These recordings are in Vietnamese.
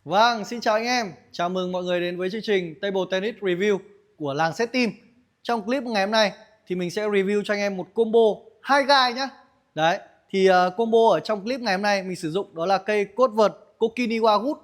Vâng, xin chào anh em. Chào mừng mọi người đến với chương trình Table Tennis Review của làng Set Team. Trong clip ngày hôm nay thì mình sẽ review cho anh em một combo 2 gai nhá. Đấy, thì combo ở trong clip ngày hôm nay mình sử dụng đó là cây cốt vợt Kokiniwa Wood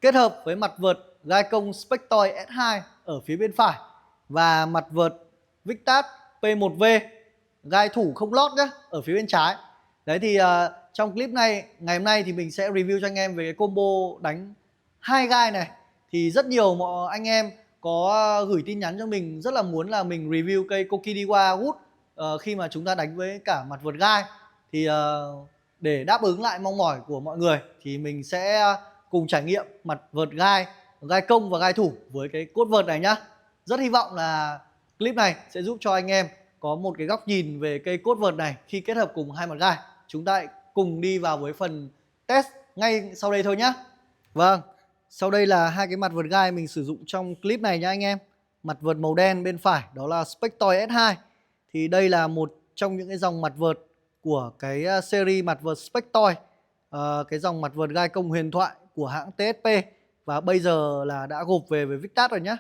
kết hợp với mặt vợt gai công Spectoid S2 ở phía bên phải và mặt vợt Victas P1V gai thủ không lót nhá ở phía bên trái. Đấy thì trong clip này ngày hôm nay thì mình sẽ review cho anh em về cái combo đánh 2 gai này. Thì rất nhiều mọi anh em có gửi tin nhắn cho mình rất là muốn là mình review cây Kokiniwa Wood khi mà chúng ta đánh với cả mặt vợt gai. Thì để đáp ứng lại mong mỏi của mọi người thì mình sẽ cùng trải nghiệm mặt vợt gai, gai công và gai thủ với cái cốt vợt này nhá. Rất hy vọng là clip này sẽ giúp cho anh em có một cái góc nhìn về cây cốt vợt này khi kết hợp cùng hai mặt gai. Chúng ta cùng đi vào với phần test ngay sau đây thôi nhé. Vâng, sau đây là hai cái mặt vợt gai mình sử dụng trong clip này nha anh em. Mặt vợt màu đen bên phải đó là Spectoid S2. Thì đây là một trong những cái dòng mặt vợt của cái series mặt vợt Spectoid, cái dòng mặt vợt gai công huyền thoại của hãng TSP, và bây giờ là đã gộp về với Victas rồi nhé.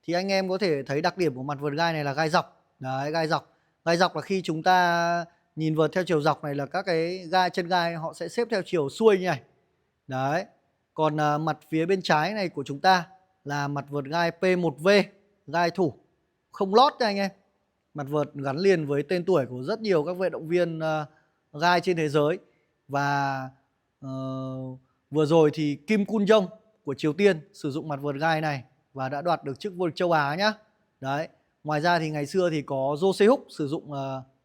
Thì anh em có thể thấy đặc điểm của mặt vợt gai này là gai dọc. Đấy, gai dọc. Gai dọc là khi chúng ta nhìn vợt theo chiều dọc này là các cái gai, chân gai họ sẽ xếp theo chiều xuôi như này. Đấy. Còn mặt phía bên trái này của chúng ta là mặt vợt gai P1V, gai thủ không lót nha anh em. Mặt vợt gắn liền với tên tuổi của rất nhiều các vận động viên gai trên thế giới. Và vừa rồi thì Kim Kun Yong của Triều Tiên sử dụng mặt vợt gai này và đã đoạt được chức vô địch châu Á nhá. Đấy. Ngoài ra thì ngày xưa thì có Jo Se-hook sử dụng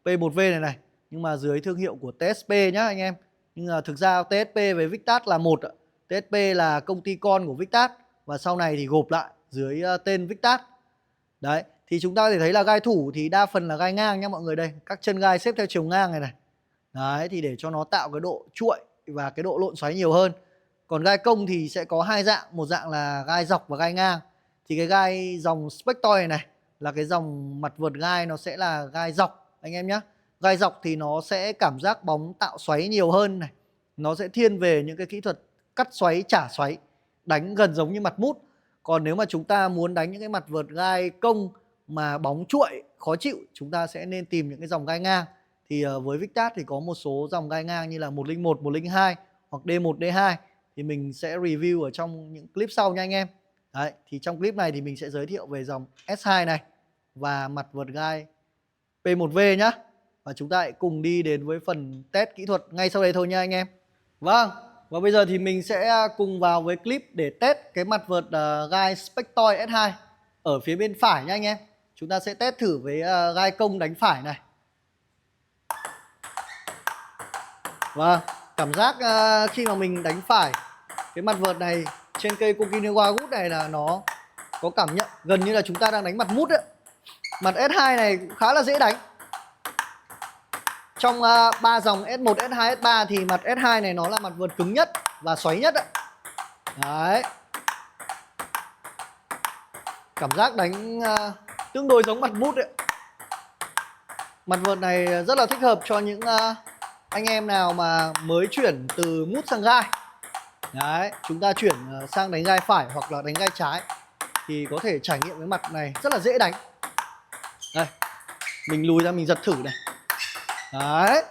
P1V này, nhưng mà dưới thương hiệu của TSP nhá anh em. Nhưng mà thực ra TSP với Victas là một ạ. TSP là công ty con của Victas và sau này thì gộp lại dưới tên Victas. Đấy, thì chúng ta có thể thấy là gai thủ thì đa phần là gai ngang nhá mọi người đây. Các chân gai xếp theo chiều ngang này này. Đấy, thì để cho nó tạo cái độ chuội và cái độ lộn xoáy nhiều hơn. Còn gai công thì sẽ có hai dạng, một dạng là gai dọc và gai ngang. Thì cái gai dòng Spectoid này là cái dòng mặt vợt gai nó sẽ là gai dọc anh em nhé. Gai dọc thì nó sẽ cảm giác bóng tạo xoáy nhiều hơn này. Nó sẽ thiên về những cái kỹ thuật cắt xoáy, trả xoáy, đánh gần giống như mặt mút. Còn nếu mà chúng ta muốn đánh những cái mặt vợt gai công mà bóng chuội, khó chịu, chúng ta sẽ nên tìm những cái dòng gai ngang. Thì với Victas thì có một số dòng gai ngang như là 101, 102 hoặc D1, D2 thì mình sẽ review ở trong những clip sau nha anh em. Đấy, thì trong clip này thì mình sẽ giới thiệu về dòng S2 này và mặt vợt gai P1V nhá. Và chúng ta hãy cùng đi đến với phần test kỹ thuật ngay sau đây thôi nha anh em. Vâng, và bây giờ thì mình sẽ cùng vào với clip để test cái mặt vợt gai Spectoid S2 ở phía bên phải nha anh em. Chúng ta sẽ test thử với gai công đánh phải này. Vâng, cảm giác khi mà mình đánh phải cái mặt vợt này trên cây Kokiniwa Wood này là nó có cảm nhận gần như là chúng ta đang đánh mặt mút ấy. Mặt S2 này cũng khá là dễ đánh. Trong 3 dòng S1, S2, S3 thì mặt S2 này nó là mặt vợt cứng nhất và xoáy nhất ấy. Đấy. Cảm giác đánh tương đối giống mặt mút ấy. Mặt vợt này rất là thích hợp cho những anh em nào mà mới chuyển từ mút sang gai. Đấy, chúng ta chuyển sang đánh gai phải hoặc là đánh gai trái thì có thể trải nghiệm cái mặt này rất là dễ đánh. Đây, mình lùi ra mình giật thử này. Đấy,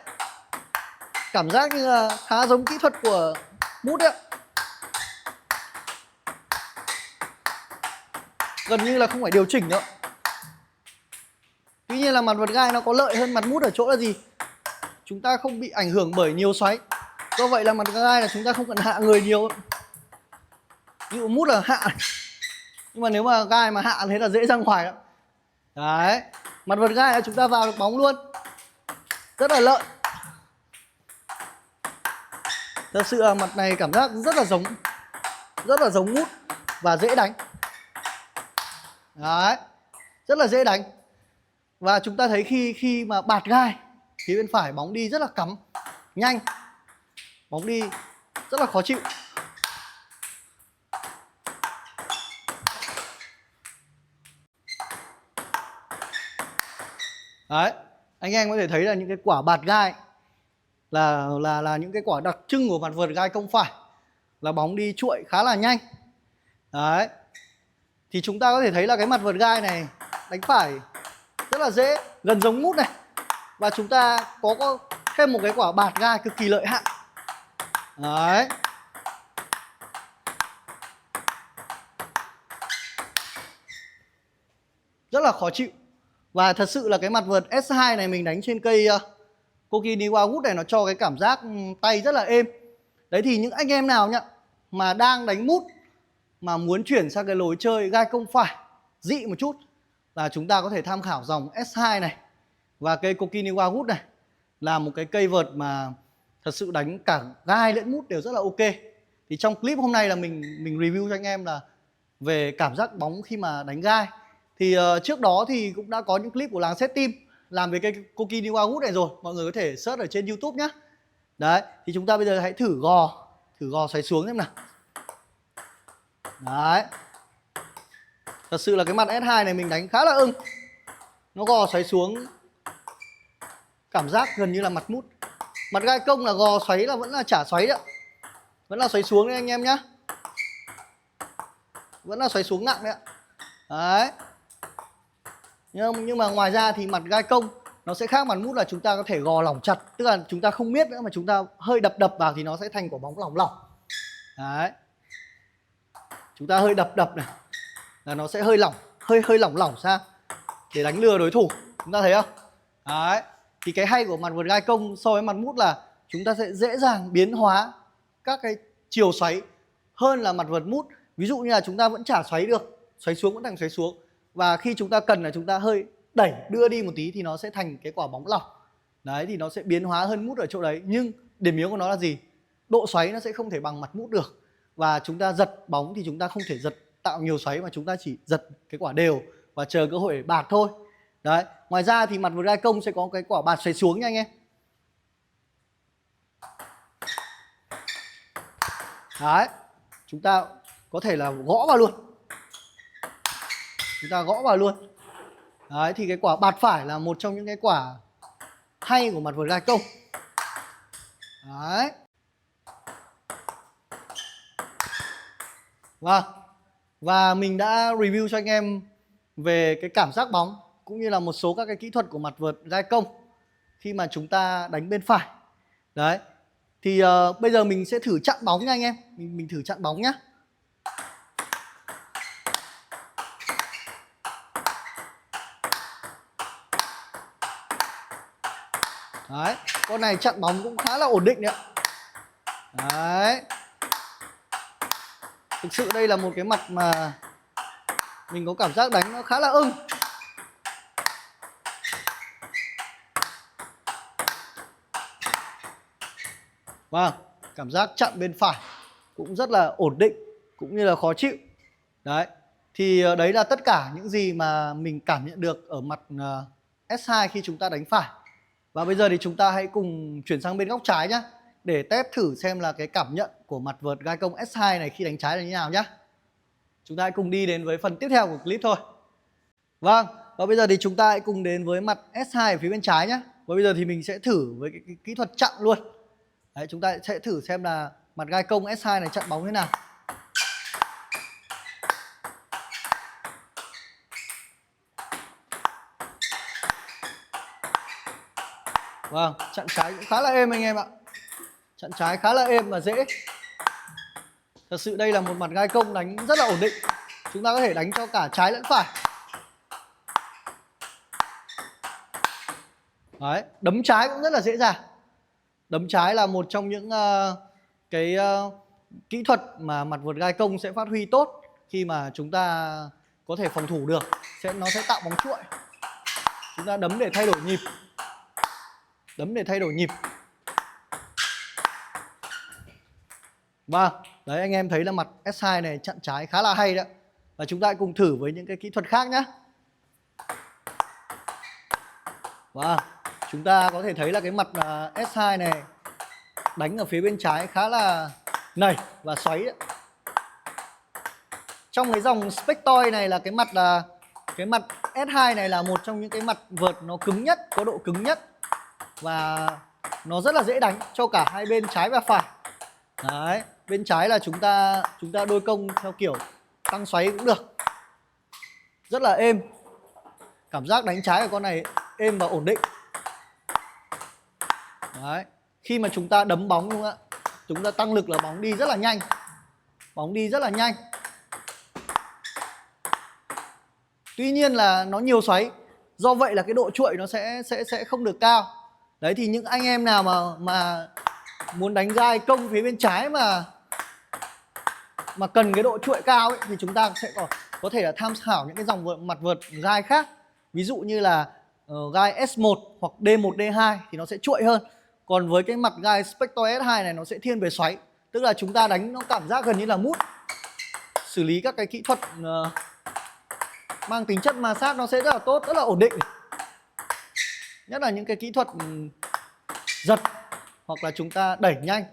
cảm giác như là khá giống kỹ thuật của mút đấy. Gần như là không phải điều chỉnh nữa. Tuy nhiên là mặt vợt gai nó có lợi hơn mặt mút ở chỗ là gì? Chúng ta không bị ảnh hưởng bởi nhiều xoáy. Do vậy là mặt gai là chúng ta không cần hạ người nhiều. Ví dụ mút là hạ. Nhưng mà nếu mà gai mà hạ thế là dễ ra ngoài đó. Đấy, mặt vợt gai là chúng ta vào được bóng luôn. Rất là lợi. Thật sự là mặt này cảm giác rất là giống mút và dễ đánh. Đấy, rất là dễ đánh. Và chúng ta thấy khi mà bạt gai phía bên phải bóng đi rất là cắm, nhanh. Bóng đi rất là khó chịu. Đấy, anh em có thể thấy là những cái quả bạt gai là những cái quả đặc trưng của mặt vợt gai công phải, là bóng đi chuội khá là nhanh Đấy. Thì chúng ta có thể thấy là cái mặt vợt gai này đánh phải rất là dễ, gần giống mút này. Và chúng ta có thêm một cái quả bạt gai cực kỳ lợi hại. Đấy. Rất là khó chịu. Và thật sự là cái mặt vợt S2 này mình đánh trên cây Kokiniwa Wood này nó cho cái cảm giác tay rất là êm. Đấy thì những anh em nào nhá mà đang đánh mút mà muốn chuyển sang cái lối chơi gai công phải dị một chút là chúng ta có thể tham khảo dòng S2 này và cây Kokiniwa Wood này, là một cái cây vợt mà thật sự đánh cả gai lẫn mút đều rất là ok. Thì trong clip hôm nay là mình review cho anh em là về cảm giác bóng khi mà đánh gai. Thì trước đó thì cũng đã có những clip của làng Set Team làm về cây Kokiniwa Wood này rồi, mọi người có thể search ở trên YouTube nhé. Đấy, thì chúng ta bây giờ hãy thử gò xoáy xuống xem nào. Đấy. Thật sự là cái mặt S2 này mình đánh khá là ưng. Nó gò xoáy xuống cảm giác gần như là mặt mút. Mặt gai công là gò xoáy là vẫn là chả xoáy đấy, vẫn là xoáy xuống đấy anh em nhé. Vẫn là xoáy xuống nặng đấy ạ. Đấy. Nhưng mà ngoài ra thì mặt gai công nó sẽ khác mặt mút là chúng ta có thể gò lỏng chặt. Tức là chúng ta không biết nữa mà chúng ta hơi đập vào thì nó sẽ thành quả bóng lỏng lỏng. Đấy. Chúng ta hơi đập này là nó sẽ hơi lỏng, hơi lỏng ra để đánh lừa đối thủ. Chúng ta thấy không? Đấy. Thì cái hay của mặt vợt gai công so với mặt mút là chúng ta sẽ dễ dàng biến hóa các cái chiều xoáy hơn là mặt vợt mút. Ví dụ như là chúng ta vẫn chả xoáy được, xoáy xuống vẫn thành xoáy xuống. Và khi chúng ta cần là chúng ta hơi đẩy, đưa đi một tí thì nó sẽ thành cái quả bóng lỏng. Đấy, thì nó sẽ biến hóa hơn mút ở chỗ đấy. Nhưng điểm yếu của nó là gì? Độ xoáy nó sẽ không thể bằng mặt mút được. Và chúng ta giật bóng thì chúng ta không thể giật tạo nhiều xoáy, mà chúng ta chỉ giật cái quả đều và chờ cơ hội để bạt thôi. Đấy, ngoài ra thì mặt vợt gai công sẽ có cái quả bạt xoáy xuống nha anh em. Đấy, chúng ta có thể là gõ vào luôn. Chúng ta gõ vào luôn. Đấy, thì cái quả bạt phải là một trong những cái quả hay của mặt vợt gai công. Đấy. Vâng. Và mình đã review cho anh em về cái cảm giác bóng cũng như là một số các cái kỹ thuật của mặt vợt gai công khi mà chúng ta đánh bên phải. Đấy. Thì bây giờ mình sẽ thử chặn bóng nha anh em. Mình thử chặn bóng nhá. Đấy, con này chặn bóng cũng khá là ổn định đấy ạ. Đấy. Thực sự đây là một cái mặt mà mình có cảm giác đánh nó khá là ưng. Vâng, cảm giác chặn bên phải cũng rất là ổn định cũng như là khó chịu. Đấy. Thì đấy là tất cả những gì mà mình cảm nhận được ở mặt S2 khi chúng ta đánh phải. Và bây giờ thì chúng ta hãy cùng chuyển sang bên góc trái nhé, để test thử xem là cái cảm nhận của mặt vợt gai công S2 này khi đánh trái là như nào nhé. Chúng ta hãy cùng đi đến với phần tiếp theo của clip thôi. Vâng, và bây giờ thì chúng ta hãy cùng đến với mặt S2 ở phía bên trái nhé. Và bây giờ thì mình sẽ thử với cái kỹ thuật chặn luôn. Đấy, chúng ta sẽ thử xem là mặt gai công S2 này chặn bóng thế nào. Vâng, chặn trái cũng khá là êm anh em ạ. Chặn trái khá là êm và dễ. Thật sự đây là một mặt gai công đánh rất là ổn định. Chúng ta có thể đánh cho cả trái lẫn phải. Đấy, đấm trái cũng rất là dễ dàng. Đấm trái là một trong những kỹ thuật mà mặt vợt gai công sẽ phát huy tốt khi mà chúng ta có thể phòng thủ được. Nó sẽ tạo bóng chuội. Chúng ta đấm để thay đổi nhịp. Đấm để thay đổi nhịp. Vâng, đấy anh em thấy là mặt S2 này chặn trái khá là hay đấy. Và chúng ta hãy cùng thử với những cái kỹ thuật khác nhé. Vâng, chúng ta có thể thấy là cái mặt S2 này đánh ở phía bên trái khá là nảy và xoáy đấy. Trong cái dòng Spectoy này là cái mặt S2 này là một trong những cái mặt vợt nó cứng nhất, có độ cứng nhất. Và nó rất là dễ đánh cho cả hai bên trái và phải. Đấy, bên trái là chúng ta đôi công theo kiểu tăng xoáy cũng được, rất là êm. Cảm giác đánh trái của con này êm và ổn định. Đấy. Khi mà chúng ta đấm bóng đúng không ạ, chúng ta tăng lực là bóng đi rất là nhanh. Bóng đi rất là nhanh. Tuy nhiên là nó nhiều xoáy, do vậy là cái độ chuội nó sẽ không được cao. Đấy thì những anh em nào mà muốn đánh gai công phía bên trái mà cần cái độ chuội cao ấy, thì chúng ta sẽ có thể là tham khảo những cái dòng mặt vợt gai khác. Ví dụ như là gai S1 hoặc D1, D2 thì nó sẽ chuội hơn. Còn với cái mặt gai Spector S2 này nó sẽ thiên về xoáy. Tức là chúng ta đánh nó cảm giác gần như là mút. Xử lý các cái kỹ thuật mang tính chất ma sát nó sẽ rất là tốt, rất là ổn định. Nhất là những cái kỹ thuật giật hoặc là chúng ta đẩy nhanh.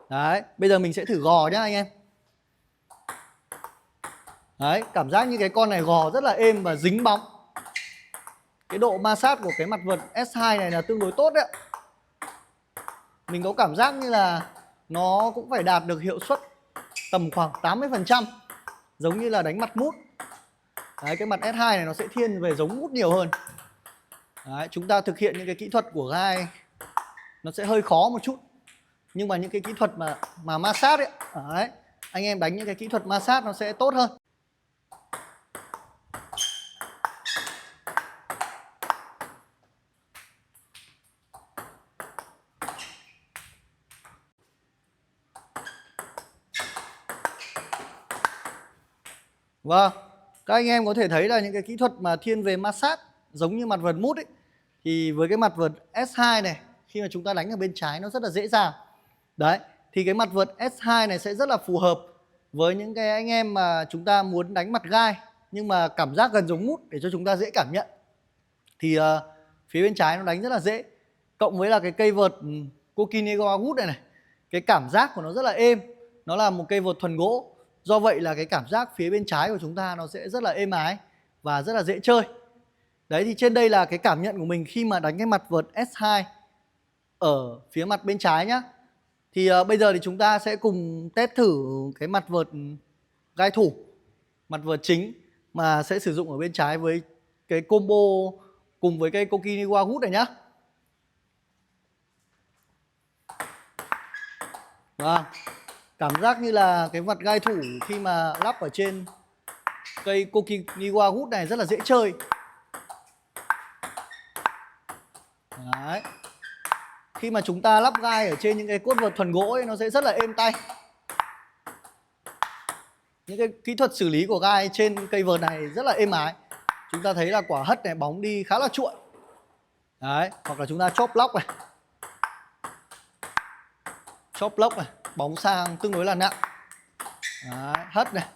Đấy, bây giờ mình sẽ thử gò nhá anh em. Đấy, cảm giác như cái con này gò rất là êm và dính bóng. Cái độ ma sát của cái mặt vợt S2 này là tương đối tốt đấy. Mình có cảm giác như là nó cũng phải đạt được hiệu suất tầm khoảng 80%, giống như là đánh mặt mút. Đấy, cái mặt S2 này nó sẽ thiên về giống mút nhiều hơn. Đấy, chúng ta thực hiện những cái kỹ thuật của gai nó sẽ hơi khó một chút. Nhưng mà những cái kỹ thuật mà ma sát ấy, đấy, anh em đánh những cái kỹ thuật ma sát nó sẽ tốt hơn. Vâng, các anh em có thể thấy là những cái kỹ thuật mà thiên về ma sát giống như mặt vợt mút ấy, thì với cái mặt vợt S2 này, khi mà chúng ta đánh ở bên trái nó rất là dễ dàng. Đấy, thì cái mặt vợt S2 này sẽ rất là phù hợp với những cái anh em mà chúng ta muốn đánh mặt gai nhưng mà cảm giác gần giống mút để cho chúng ta dễ cảm nhận. Thì phía bên trái nó đánh rất là dễ. Cộng với là cái cây vợt Kokinawa Wood này, cái cảm giác của nó rất là êm. Nó là một cây vợt thuần gỗ. Do vậy là cái cảm giác phía bên trái của chúng ta nó sẽ rất là êm ái và rất là dễ chơi. Đấy thì trên đây là cái cảm nhận của mình khi mà đánh cái mặt vợt S2 ở phía mặt bên trái nhá. Thì bây giờ thì chúng ta sẽ cùng test thử cái mặt vợt gai thủ, mặt vợt chính mà sẽ sử dụng ở bên trái với cái combo cùng với cây Kokinawa Wood này nhá. Vâng, cảm giác như là cái mặt gai thủ khi mà lắp ở trên cây Kokinawa Wood này rất là dễ chơi. Đấy. Khi mà chúng ta lắp gai ở trên những cái cốt vợt thuần gỗ ấy, nó sẽ rất là êm tay. Những cái kỹ thuật xử lý của gai trên cây vợt này rất là êm ái. Chúng ta thấy là quả hất này bóng đi khá là chuội. Đấy, hoặc là chúng ta chop lock này. Chop lock này, bóng sang tương đối là nặng. Đấy, hất này.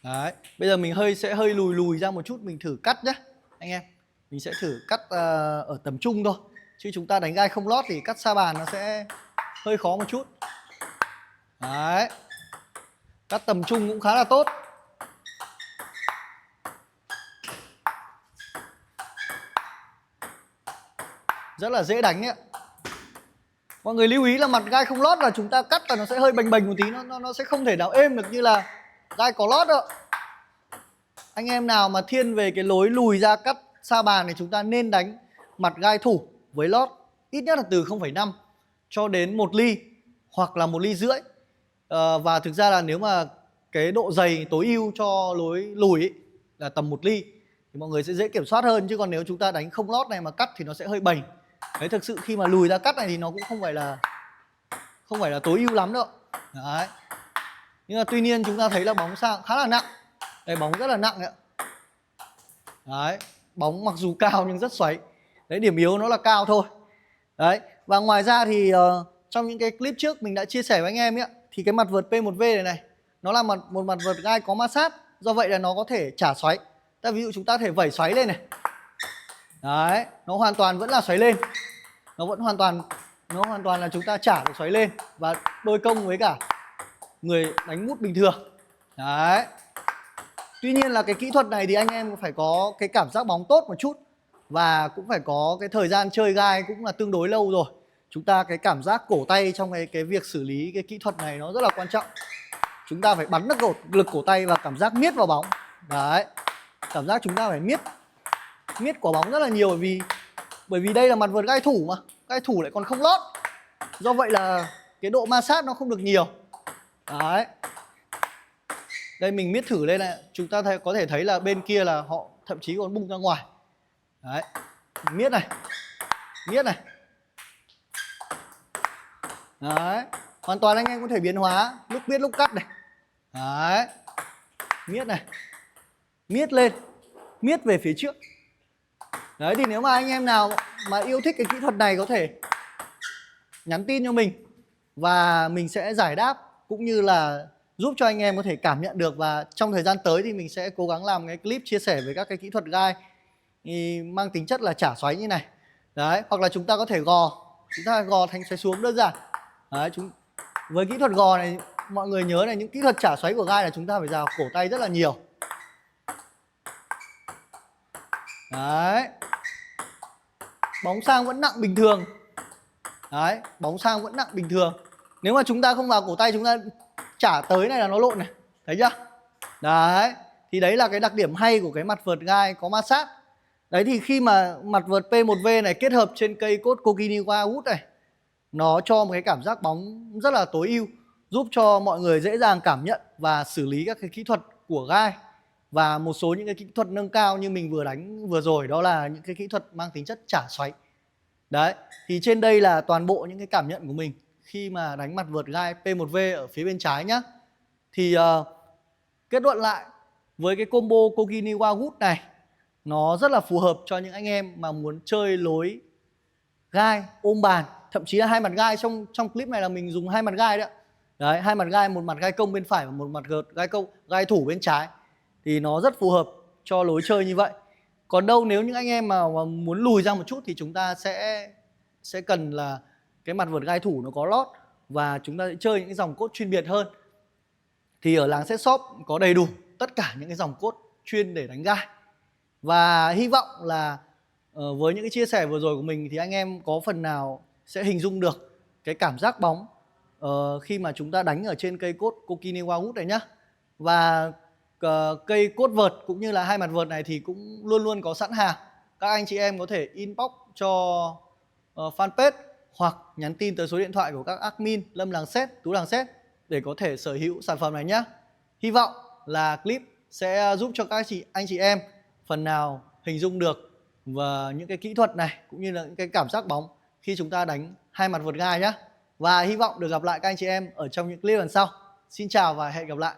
Đấy, bây giờ mình sẽ hơi lùi ra một chút, mình thử cắt nhé anh em. Mình sẽ thử cắt ở tầm trung thôi. Chứ chúng ta đánh gai không lót thì cắt sa bàn nó sẽ hơi khó một chút. Đấy. Cắt tầm trung cũng khá là tốt. Rất là dễ đánh ấy. Mọi người lưu ý là mặt gai không lót là chúng ta cắt là nó sẽ hơi bềnh bềnh một tí, nó sẽ không thể nào êm được như là gai có lót đâu. Anh em nào mà thiên về cái lối lùi ra cắt sa bàn thì chúng ta nên đánh mặt gai thủ với lót ít nhất là từ 0,5 cho đến 1 ly hoặc là 1,5 ly. Và thực ra là nếu mà cái độ dày tối ưu cho lối lùi ấy là tầm 1 ly thì mọi người sẽ dễ kiểm soát hơn. Chứ còn nếu chúng ta đánh không lót này mà cắt thì nó sẽ hơi bềnh. Đấy, thực sự khi mà lùi ra cắt này thì nó cũng không phải là tối ưu lắm đâu. Đấy. Nhưng mà tuy nhiên chúng ta thấy là bóng sang khá là nặng. Đây, bóng rất là nặng đấy. Đấy, bóng mặc dù cao nhưng rất xoáy. Đấy, điểm yếu nó là cao thôi. Đấy, và ngoài ra thì trong những cái clip trước mình đã chia sẻ với anh em ấy, thì cái mặt vợt P1V này nó là một mặt vợt gai có ma sát. Do vậy là nó có thể trả xoáy. Ví dụ chúng ta có thể vẩy xoáy lên này. Đấy, nó hoàn toàn vẫn là xoáy lên. Nó hoàn toàn là chúng ta trả được xoáy lên và đôi công với cả người đánh mút bình thường. Đấy. Tuy nhiên là cái kỹ thuật này thì anh em phải có cái cảm giác bóng tốt một chút và cũng phải có cái thời gian chơi gai cũng là tương đối lâu rồi. chúng ta cái cảm giác cổ tay trong cái việc xử lý cái kỹ thuật này nó rất là quan trọng. Chúng ta phải bắn được lực cổ tay và cảm giác miết vào bóng. Đấy, cảm giác chúng ta phải miết quả bóng rất là nhiều, bởi vì đây là mặt vợt gai thủ mà, gai thủ lại còn không lót, do vậy là cái độ ma sát nó không được nhiều. Đấy, đây mình miết thử lên này, chúng ta có thể thấy là bên kia là họ thậm chí còn bung ra ngoài. Đấy, miết này, miết này. Đấy, hoàn toàn anh em có thể biến hóa lúc miết lúc cắt này. Đấy, miết này, miết lên, miết về phía trước. Đấy, thì nếu mà anh em nào mà yêu thích cái kỹ thuật này có thể nhắn tin cho mình và mình sẽ giải đáp, cũng như là giúp cho anh em có thể cảm nhận được. Và trong thời gian tới thì mình sẽ cố gắng làm cái clip chia sẻ về các cái kỹ thuật gai thì mang tính chất là chả xoáy như này. Đấy, hoặc là chúng ta có thể gò thành xoáy xuống đơn giản. Đấy, với kỹ thuật gò này mọi người nhớ này, những kỹ thuật chả xoáy của gai là chúng ta phải rào cổ tay rất là nhiều. Đấy, bóng sang vẫn nặng bình thường. Đấy, bóng sang vẫn nặng bình thường. Nếu mà chúng ta không vào cổ tay, chúng ta trả tới này là nó lộn này, thấy chưa? Đấy, thì đấy là cái đặc điểm hay của cái mặt vợt gai có ma sát. Đấy, thì khi mà mặt vợt P1V này kết hợp trên cây cốt Kokiniwa Wood này, nó cho một cái cảm giác bóng rất là tối ưu, giúp cho mọi người dễ dàng cảm nhận và xử lý các cái kỹ thuật của gai. Và một số những cái kỹ thuật nâng cao như mình vừa đánh vừa rồi, đó là những cái kỹ thuật mang tính chất chả xoáy. Đấy, thì trên đây là toàn bộ những cái cảm nhận của mình khi mà đánh mặt vợt gai P1V ở phía bên trái nhá. Thì kết luận lại, với cái combo Kokiniwa Wood này, nó rất là phù hợp cho những anh em mà muốn chơi lối gai ôm bàn, thậm chí là hai mặt gai. Trong clip này là mình dùng hai mặt gai đấy ạ. Đấy, hai mặt gai, một mặt gai công bên phải và một mặt gai thủ bên trái, thì nó rất phù hợp cho lối chơi như vậy. Còn đâu nếu những anh em mà muốn lùi ra một chút thì chúng ta sẽ cần là cái mặt vợt gai thủ nó có lót, và chúng ta sẽ chơi những cái dòng cốt chuyên biệt hơn. Thì ở Làng Set Shop có đầy đủ tất cả những cái dòng cốt chuyên để đánh gai. Và hy vọng là với những cái chia sẻ vừa rồi của mình thì anh em có phần nào sẽ hình dung được cái cảm giác bóng khi mà chúng ta đánh ở trên cây cốt Kokiniwa Wood này nhá. Và cây cốt vợt cũng như là hai mặt vợt này thì cũng luôn luôn có sẵn hàng. Các anh chị em có thể inbox cho fanpage hoặc nhắn tin tới số điện thoại của các admin Lâm Làng Set, Tú Làng Set để có thể sở hữu sản phẩm này nhé. Hy vọng là clip sẽ giúp cho các anh chị em phần nào hình dung được và những cái kỹ thuật này, cũng như là những cái cảm giác bóng khi chúng ta đánh hai mặt vợt gai nhé. Và hy vọng được gặp lại các anh chị em ở trong những clip lần sau. Xin chào và hẹn gặp lại.